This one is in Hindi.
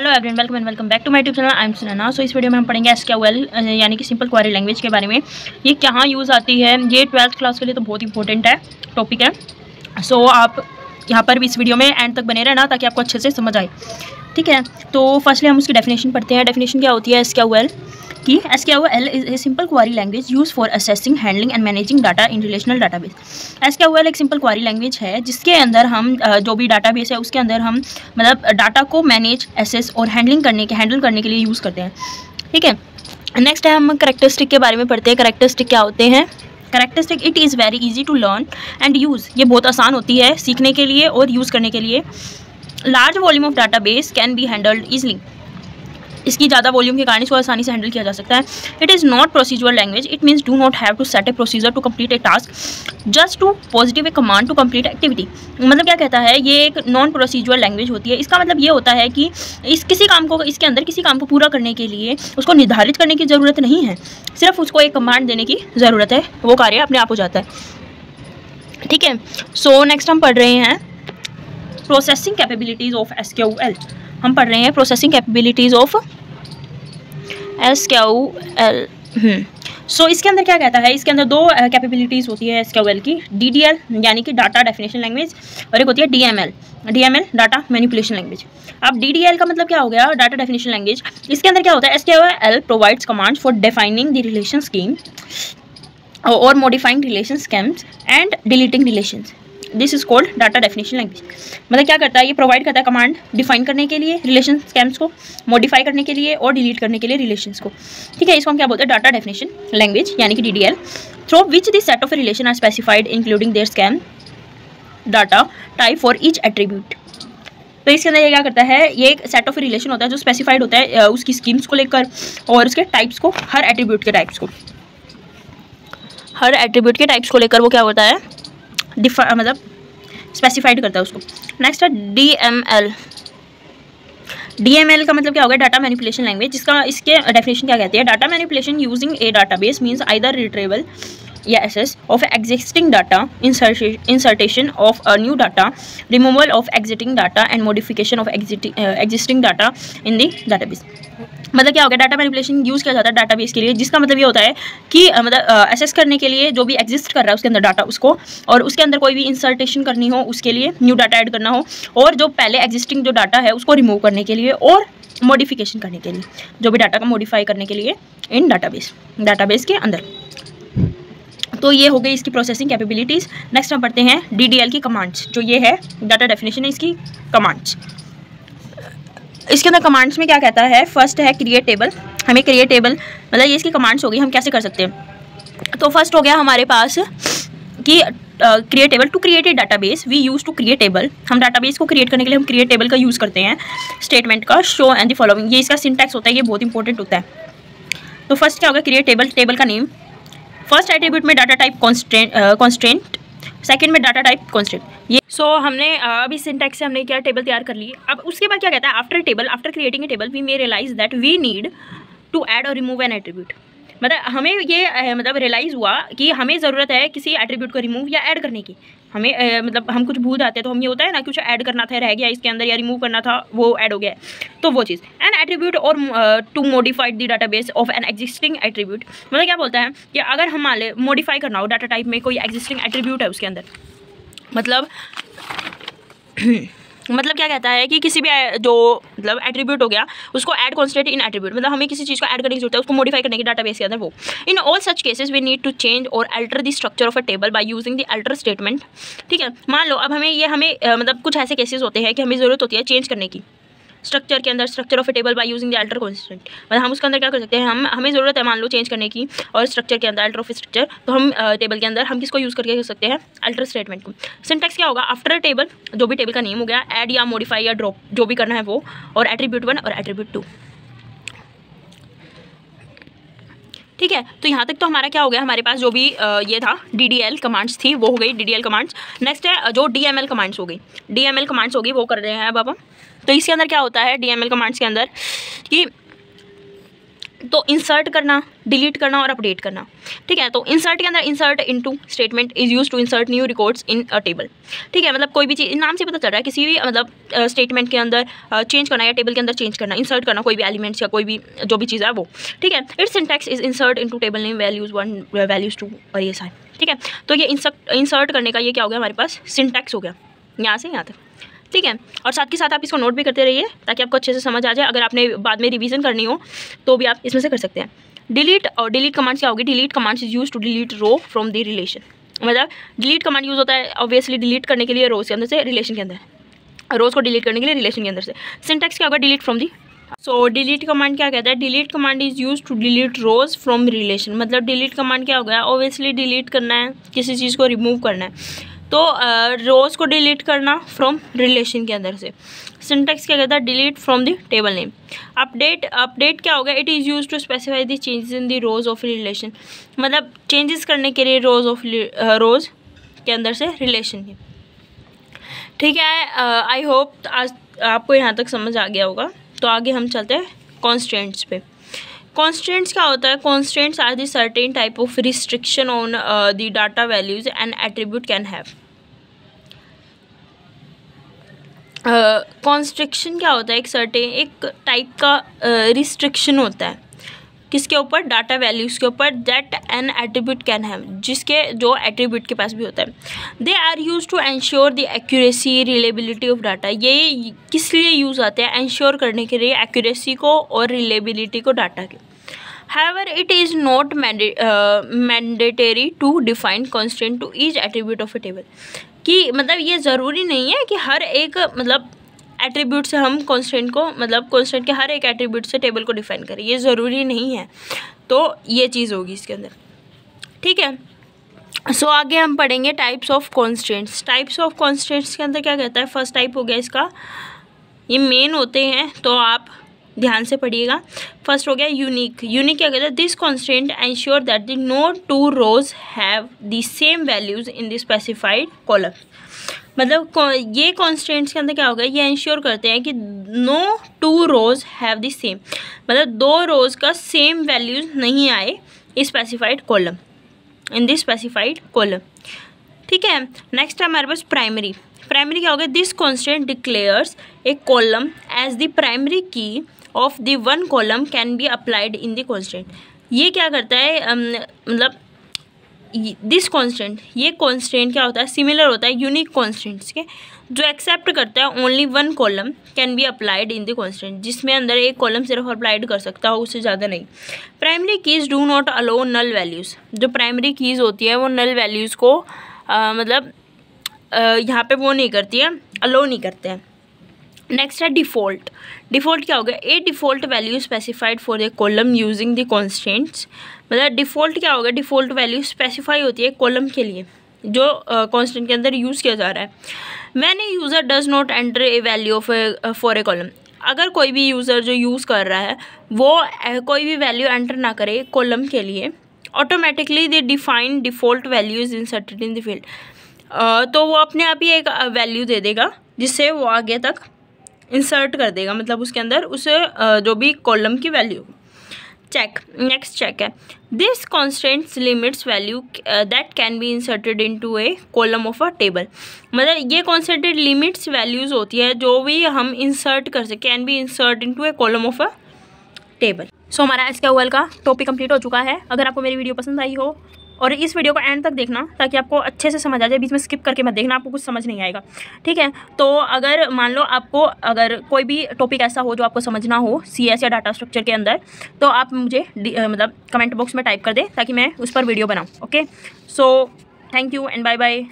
Hello everyone, welcome and welcome back to my YouTube channel. I am Sunaina. So इस वीडियो में हम पढ़ेंगे एसक्यूएल यानी कि सिंपल क्वेरी लैंग्वेज के बारे में। ये कहाँ यूज़ आती है, ये 12th क्लास के लिए तो बहुत इंपॉर्टेंट है, टॉपिक है। सो आप यहाँ पर भी इस वीडियो में एंड तक बने रहना ताकि आपको अच्छे से समझ आए, ठीक है। तो फर्स्टली हम उसकी डेफिनेशन पढ़ते हैं। डेफिनेशन क्या होती है एसक्यूएल की? SQL is a simple query language use for assessing, handling and managing data in relational database. SQL एक सिंपल क्वेरी लैंग्वेज है जिसके अंदर हम जो भी डाटाबेस है उसके अंदर हम मतलब डाटा को मैनेज, एसेस और हैंडल करने के लिए यूज़ करते हैं, ठीक है। नेक्स्ट है हम कैरेक्टरिस्टिक के बारे में पढ़ते हैं। कैरेक्टरिस्टिक क्या होते हैं? Characteristic, it is very easy to learn and use. ये बहुत आसान होती है सीखने के लिए और यूज़ करने के लिए। Large volume of database can be handled easily. इसकी ज़्यादा वॉल्यूम के कारण इसको आसानी से हैंडल किया जा सकता है। It is not procedural language, it means do not have to set a procedure to complete a task, just to positive a command to complete activity. मतलब क्या कहता है, ये एक नॉन प्रोसीजरल लैंग्वेज होती है। इसका मतलब ये होता है कि इसके अंदर किसी काम को पूरा करने के लिए उसको निर्धारित करने की ज़रूरत नहीं है, सिर्फ उसको एक कमांड देने की ज़रूरत है, वो कार्य अपने आप हो जाता है, ठीक है। सो नेक्स्ट हम पढ़ रहे हैं प्रोसेसिंग कैपेबिलिटीज़ ऑफ एसक्यूएल। हम पढ़ रहे हैं प्रोसेसिंग कैपेबिलिटीज़ ऑफ एसक्यूएल। सो इसके अंदर क्या कहता है, इसके अंदर दो कैपेबिलिटीज़ होती है एसक्यूएल की। डीडीएल यानी कि डाटा डेफिनेशन लैंग्वेज, और एक होती है डीएमएल डाटा मैनिपुलेशन लैंग्वेज। अब डीडीएल का मतलब क्या हो गया? Data definition language. इसके अंदर क्या होता है? SQL provides commands for defining the relation scheme और modifying relation schemes and deleting relations. This is called data definition language. मतलब क्या करता है, ये प्रोवाइड करता है कमांड डिफाइन करने के लिए रिलेशन स्कीम्स को, मॉडिफाई करने के लिए और डिलीट करने के लिए रिलेशंस को, ठीक है। इसको हम क्या बोलते हैं? डाटा डेफिनेशन लैंग्वेज यानी कि DDL. Through which this set of relation are specified including their scheme data type for each attribute. तो इसके अंदर ये क्या करता है, ये एक सेट ऑफ रिलेशन होता है जो स्पेसिफाइड होता है उसकी स्कीम्स को लेकर और उसके टाइप्स को, हर एट्रीब्यूट के टाइप्स को लेकर वो क्या होता है, मतलब स्पेसिफाइड करता है उसको। नेक्स्ट है डीएमएल का मतलब क्या होगा? डाटा मैनिपुलेशन लैंग्वेज, जिसका इसके डेफिनेशन क्या कहती है? Data manipulation using a database means either retrieval या access of existing data, insertion of a new data, removal of existing data and modification of existing data in the database. मतलब क्या हो गया? डाटा मैनिपुलेशन यूज़ किया जाता है डाटाबेस के लिए, जिसका मतलब ये होता है कि मतलब एसेस करने के लिए जो भी एग्जिस्ट कर रहा है उसके अंदर डाटा, उसको, और उसके अंदर कोई भी इंसर्टेशन करनी हो उसके लिए, न्यू डाटा ऐड करना हो, और जो पहले एग्जिस्टिंग जो डाटा है उसको रिमूव करने के लिए और मॉडिफिकेशन करने के लिए, जो भी डाटा का मॉडिफाई करने के लिए इन डाटाबेस के अंदर। तो ये हो गई इसकी प्रोसेसिंग कैपेबिलिटीज़। नेक्स्ट हम पढ़ते हैं डीडीएल की कमांड्स। जो ये है डाटा डेफिनेशन है इसकी कमांड्स। इसके अंदर कमांड्स में क्या कहता है? फर्स्ट है क्रिएट टेबल। हमें क्रिएट टेबल मतलब ये इसकी कमांड्स होगी, हम कैसे कर सकते हैं। तो फर्स्ट हो गया हमारे पास कि create table. To create a database we use to create table. हम डाटाबेस को क्रिएट करने के लिए हम क्रिएट टेबल का यूज़ करते हैं। स्टेटमेंट का शो एंड द फॉलोइंग, ये इसका सिंटैक्स होता है, ये बहुत इंपॉर्टेंट होता है। तो फर्स्ट क्या होगा? क्रिएट टेबल, टेबल का नेम। फर्स्ट एट्रीब्यूट में डाटा टाइप कॉन्स्टेंट, सेकंड में डाटा टाइप कॉन्स्टेंट। ये हमने अभी सिंटैक्स से हमने क्या टेबल तैयार कर ली। अब उसके बाद क्या कहता है? After creating a table we may realise that we need to add or remove an attribute. मतलब हमें ये मतलब रियलाइज़ हुआ कि हमें ज़रूरत है किसी एट्रीब्यूट को रिमूव या ऐड करने की। हमें मतलब हम कुछ भूल जाते हैं तो हम ये होता है ना, कुछ ऐड करना था रह गया इसके अंदर, या रिमूव करना था वो ऐड हो गया, तो वो चीज़। An attribute or to modified the database of an existing attribute. मतलब क्या बोलता है कि अगर हमारे मॉडिफाई करना हो डाटा टाइप में, कोई एग्जिस्टिंग एट्रीब्यूट है उसके अंदर, मतलब क्या कहता है कि किसी भी जो मतलब एट्रीब्यूट हो गया उसको ऐड कॉन्स्टेंट इन एट्रीब्यूट, मतलब हमें किसी चीज़ को ऐड करने की जरूरत है, उसको मॉडिफाई करने की डाटाबेस के अंदर वो। In all such cases we need to change और alter the structure of a table by using the alter statement, ठीक है। मान लो अब हमें मतलब कुछ ऐसे केसेस होते हैं कि हमें ज़रूरत होती है चेंज करने की स्ट्रक्चर के अंदर, structure of A table by using the alter constant. मतलब हम उसके अंदर क्या कर सकते हैं, हमें ज़रूरत है मान लो चेंज करने की और स्ट्रक्चर के अंदर, अल्टर ऑफ स्ट्रक्चर, तो हम टेबल के अंदर हम किसको यूज़ करके कर सकते हैं? अल्टर स्टेटमेंट को। सिंटैक्स क्या होगा? आफ्टर टेबल, जो भी टेबल का नेम हो गया, ऐड या मॉडिफाई या ड्रॉप जो भी करना है वो, और एट्रीब्यूट 1 और एट्रीब्यूट 2, ठीक है। तो यहाँ तक तो हमारा क्या हो गया? हमारे पास जो भी ये था डीडीएल कमांड्स थी वो हो गई डीडीएल कमांड्स। नेक्स्ट है जो डीएमएल कमांड्स हो गई, डीएमएल कमांड्स होगी वो कर रहे हैं अब हम। तो इसके अंदर क्या होता है डीएमएल कमांड्स के अंदर कि तो इंसर्ट करना, डिलीट करना और अपडेट करना, ठीक है। तो इंसर्ट के अंदर insert into statement is use to insert new records in a table, ठीक है। मतलब कोई भी चीज़ नाम से पता चल रहा है, किसी भी मतलब स्टेटमेंट के अंदर चेंज करना या टेबल के अंदर चेंज करना, इंसर्ट करना कोई भी एलिमेंट्स या कोई भी जो भी चीज़ है वो, ठीक है। It's syntax is insert into table name values 1 values 2 और ये सारे, ठीक है। तो ये इंसर्ट करने का ये क्या हो गया हमारे पास, सिंटैक्स हो गया यहाँ से यहाँ तक, ठीक है। और साथ के साथ आप इसको नोट भी करते रहिए ताकि आपको अच्छे से समझ आ जाए। अगर आपने बाद में रिवीजन करनी हो तो भी आप इसमें से कर सकते हैं। डिलीट और डिलीट कमांड्स क्या होगी, delete commands is use to delete row from the relation. मतलब डिलीट कमांड यूज़ होता है ऑब्वियसली डिलीट करने के लिए रोज के अंदर से रिलेशन के अंदर, रोज को डिलीट करने के लिए रिलेशन के अंदर से। सिंटैक्स क्या होगा, delete from the. So delete command क्या कहता है, delete command is use to delete rows from relation. मतलब डिलीट कमांड क्या हो गया, ऑब्वियसली डिलीट करना है, किसी चीज़ को रिमूव करना है, तो रोज़ को डिलीट करना फ्रॉम रिलेशन के अंदर से। सिंटैक्स क्या कहता है, delete from the table name. Update क्या होगा, it is use to specify the changes in the rows of relation. मतलब चेंजेस करने के लिए रोज के अंदर से रिलेशन के, ठीक है। आई होप आज आपको यहाँ तक समझ आ गया होगा। तो आगे हम चलते हैं कॉन्स्टेंट्स पे। कॉन्स्टेंट्स क्या होता है, constants are the certain type of restriction on the data values and attribute can have. Constriction क्या होता है, एक टाइप का रिस्ट्रिक्शन होता है किसके ऊपर, डाटा वैल्यूज़ के ऊपर, that an attribute can have, जिसके जो एट्रीब्यूट के पास भी होता है। They are use to ensure the accuracy reliability of data. ये किस लिए यूज़ आते हैं, एंश्योर करने के लिए एक्यूरेसी को और रिलेबिलिटी को डाटा के। However, it is not mandatory to define constraint to each attribute of a table। कि मतलब ये ज़रूरी नहीं है कि हर एक मतलब एट्रीब्यूट से हम कॉन्स्टेंट को, मतलब कॉन्स्टेंट के हर एक एट्रीब्यूट से टेबल को डिफाइन करें, ये ज़रूरी नहीं है। तो ये चीज़ होगी इसके अंदर, ठीक है। सो आगे हम पढ़ेंगे types of constants. Types of constants के अंदर क्या कहता है, फर्स्ट टाइप हो गया इसका, ये मेन होते हैं तो आप ध्यान से पढ़िएगा। फर्स्ट हो गया यूनिक। यूनिक क्या कहता है, this constant ensure that the no two rows have the same values in the specified column. मतलब ये कॉन्स्टेंट्स के अंदर क्या होगा, ये इंश्योर करते हैं कि no two rows have the same, मतलब दो रोज का सेम वैल्यूज नहीं आए specified column, in the specified column, ठीक है। नेक्स्ट है हमारे पास प्राइमरी। प्राइमरी क्या होगा, this constant declares a column as the primary key of the one column can be applied in the constant. ये क्या करता है, मतलब दिस कॉन्स्टेंट, ये कॉन्स्टेंट क्या होता है, सिमिलर होता है यूनिक कॉन्स्टेंट्स के, जो एक्सेप्ट करता है only one column can be applied in the constant, जिसमें अंदर एक कॉलम सिर्फ अप्लाइड कर सकता हो, उससे ज़्यादा नहीं। Primary keys do not allow null values. जो प्राइमरी कीज़ होती है वो नल वैल्यूज़ को मतलब यहाँ पे वो नहीं करती है, अलो नहीं करते हैं। नेक्स्ट है डिफ़ॉल्ट। डिफ़ॉल्ट क्या होगा, a default value specified for a column using the constants. मतलब डिफ़ॉल्ट क्या होगा, डिफ़ॉल्ट वैल्यू स्पेसिफाई होती है कॉलम के लिए जो कॉन्स्टेंट के अंदर यूज़ किया जा रहा है। When A user does not enter a value for a column, अगर कोई भी यूज़र जो यूज़ कर रहा है वो कोई भी वैल्यू एंटर ना करे कॉलम के लिए, automatically they define default values inserted in the field. तो वो अपने आप ही एक वैल्यू दे देगा जिससे वो आगे तक इंसर्ट कर देगा, मतलब उसके अंदर उसे जो भी कॉलम की वैल्यू। चेक, नेक्स्ट चेक है, this constants limits value that can be inserted into a column of a table. मतलब ये कॉन्स्टेंटेड लिमिट्स वैल्यूज़ होती है जो भी हम इंसर्ट कर सकें, can be insert into a column of a table. So हमारा SQL का टॉपिक कंप्लीट हो चुका है। अगर आपको मेरी वीडियो पसंद आई हो, और इस वीडियो को एंड तक देखना ताकि आपको अच्छे से समझ आ जाए, बीच में स्किप करके मत देखना, आपको कुछ समझ नहीं आएगा, ठीक है। तो अगर मान लो आपको अगर कोई भी टॉपिक ऐसा हो जो आपको समझना हो CS या डाटा स्ट्रक्चर के अंदर, तो आप मुझे मतलब कमेंट बॉक्स में टाइप कर दें ताकि मैं उस पर वीडियो बनाऊँ। Okay, so thank you and bye bye.